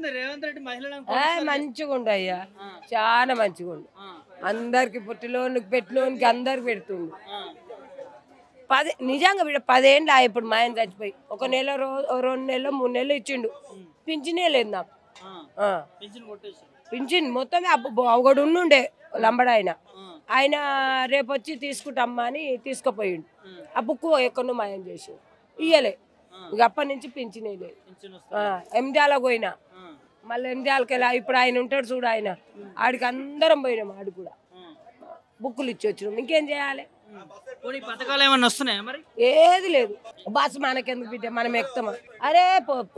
ఎట్లుంది రేవంత్ రెడ్డి మహిళలను మంచిగా ఉండు అయ్యా, చాలా మంచిగా ఉండు. అందరికి పుట్టిలోనికి పెట్టిలోనికి అందరికి పెడుతుండు. నిజంగా 10 ఏళ్ళు ఇప్పుడు మా ఆయన చచ్చిపోయి 1 నెల 2 నెలలు 3 నెలలు ఇచ్చిండు. పింఛనే లేదు నాకు. పింఛన్ మొత్తం ఒకడు ఉండే లంబడాయన, ఆయన రేపు వచ్చి తీసుకుంటామ్మా అని తీసుకుపోయిండు. ఆ బుక్ ఎక్కడో మాయం చేసి ఇయ్యలే. ఇక అప్పటి నుంచి పింఛనే లేదు. ఎంజాలకు పోయినా, మళ్ళీ ఎంజాలకి వెళ్ళా. ఇప్పుడు ఆయన ఉంటాడు చూడు, ఆయన ఆడికి అందరం పోయినాం. ఆడు కూడా బుక్కులు ఇచ్చి వచ్చినాం. ఇంకేం చేయాలి? పథకాలు ఏమన్నా వస్తున్నాయా మరి? ఏది లేదు. బస్సు మనకెందుకు బిడ్డ, మనం ఎక్కుతామా? అరే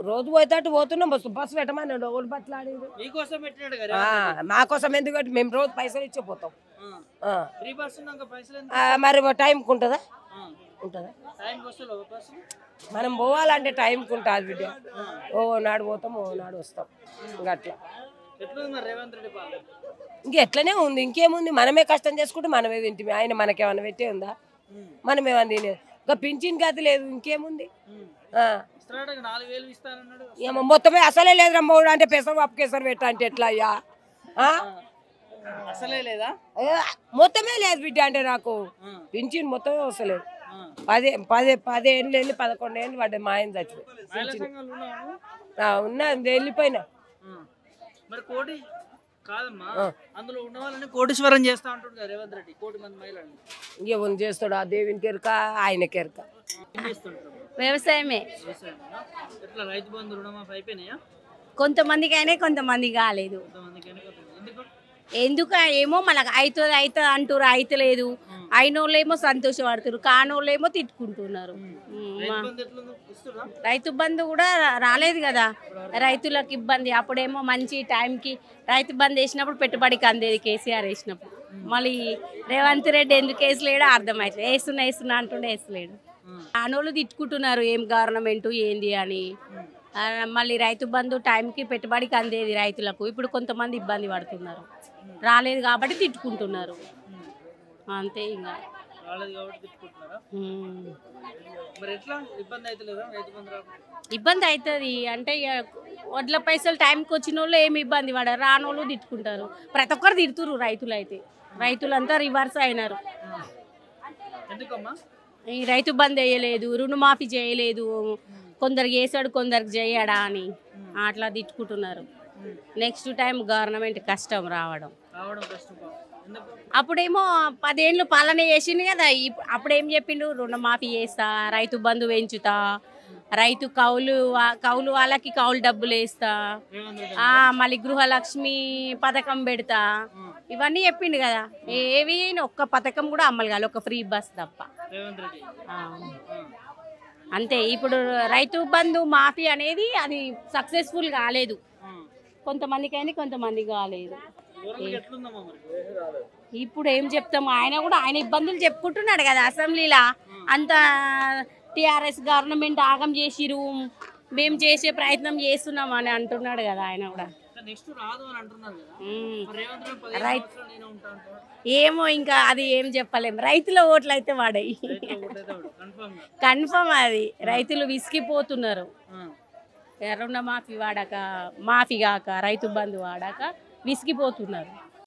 రోజు పోయేటట్టు పోతున్నాం. బస్సు పెట్టమని ఒకటి బట్లాడేది మా కోసం. ఎందుకంటే మేము రోజు పైసలు ఇచ్చిపోతాం. మరి టైంకి ఉంటుందా? ఉంటుందా? మనం పోవాలంటే టైంకి ఉంటుంది బిడ్డ. ఓ నాడు పోతాం, ఓ నాడు వస్తాం. ఇంకా అట్లా ఇంకెట్లనే ఉంది. ఇంకేముంది? మనమే కష్టం చేసుకుంటే మనమే తింటే ఆయన మనకేమన్నా పెట్టే ఉందా? మనమేమన్నా తినే. ఇంకా పింఛన్ గతి లేదు. ఇంకేముంది? ఏమో మొత్తమే అసలే లేదు రమ్మోడు అంటే పెసరు అప్పుకేసరి పెట్ట అంటే ఎట్లా అయ్యా? అసలే లేదా? మొత్తమే లేదు బిడ్డ అంటే నాకు పింఛన్ మొత్తమే వస్తలేదు. 10 ఏళ్ళు వెళ్ళి 11 ఏళ్ళు పడ్డాయి. మా ఆయన చచ్చిపోయి ఉన్నా వెళ్ళిపోయినా. అందులో ఉన్న వాళ్ళని కోటీశ్వరం చేస్తా అంటాడు కదా రేవంత్ రెడ్డి. 1 కోటి మంది మహిళలు ఇంకేమన్నా చేస్తాడు? ఆ దేవునికి ఎరుక, ఆయనకి ఎరుక. వ్యవసాయమే. ఎట్లా రైతు బంధు రుణమాఫీ అయిపోయినాయా? కొంతమందికి అయినాయి, కొంతమందికి కాలేదు. ఎందుకు ఏమో మనకు అవుతుంది అవుతుంది అంటారు, అయితలేదు. అయినోళ్ళేమో సంతోషపడుతున్నారు, కానోళ్ళేమో తిట్టుకుంటున్నారు. రైతు బంధు కూడా రాలేదు కదా, రైతులకు ఇబ్బంది. అప్పుడేమో మంచి టైంకి రైతు బంధు వేసినప్పుడు పెట్టుబడికి అందేది కేసీఆర్ వేసినప్పుడు. మళ్ళీ రేవంత్ రెడ్డి ఎందుకు వేసలేడో అర్థమవుతుంది. వేస్తున్నా అంటుండే వేసలేడు. కానోళ్ళు తిట్టుకుంటున్నారు ఏం గవర్నమెంట్ ఏంది అని. మళ్ళీ రైతు బంధు టైంకి పెట్టుబడికి అందేది రైతులకు. ఇప్పుడు కొంతమంది ఇబ్బంది పడుతున్నారు, రాలేదు కాబట్టి తిట్టుకుంటున్నారు. అంతే. ఇంకా ఇబ్బంది అవుతుంది అంటే వడ్ల పైసలు టైంకి వచ్చిన వాళ్ళు ఏమి ఇబ్బంది పడరు, రానోళ్ళు తిట్టుకుంటారు. ప్రతి ఒక్కరు తిడుతురు రైతులు. అయితే రైతులంతా రివర్స్ అయినారు. ఈ రైతు బంద్ వేయలేదు, రుణమాఫీ చేయలేదు, కొందరికి వేసాడు కొందరికి చేయడా అని అట్లా తిట్టుకుంటున్నారు. నెక్స్ట్ టైం గవర్నమెంట్ కష్టం రావడం. అప్పుడేమో 10 ఏళ్ళు పాలన చేసిండు కదా. అప్పుడేం చెప్పిండు? రుణమాఫీ చేస్తా, రైతు బంధు పెంచుతా, రైతు కౌలు వాళ్ళకి కౌలు డబ్బులు వేస్తా, మళ్ళీ గృహలక్ష్మి పథకం పెడతా, ఇవన్నీ చెప్పిండు కదా. ఏవి ఒక్క పథకం కూడా అమలు కాదు, ఒక ఫ్రీ బస్ తప్ప. అంతే. ఇప్పుడు రైతు బంధు మాఫీ అనేది అది సక్సెస్ఫుల్ కాలేదు. కొంతమందికి అయింది, కొంతమందికి కాలేదు. ఇప్పుడు ఏం చెప్తాం? ఆయన ఇబ్బందులు చెప్పుకుంటున్నాడు కదా అసెంబ్లీలో. అంత టీఆర్ఎస్ గవర్నమెంట్ ఆగం చేసిరు, మేము చేసే ప్రయత్నం చేస్తున్నాం అని అంటున్నాడు కదా ఆయన కూడా. ఏమో ఇంకా అది ఏం చెప్పలేం. రైతుల ఓట్లు అయితే వాడాయి కన్ఫర్మ్. అది రైతులు విసిగిపోతున్నారు. రుణమాఫీ వాడాక, మాఫీ కాక, రైతు బంధు వాడాక విసిగిపోతున్నారు.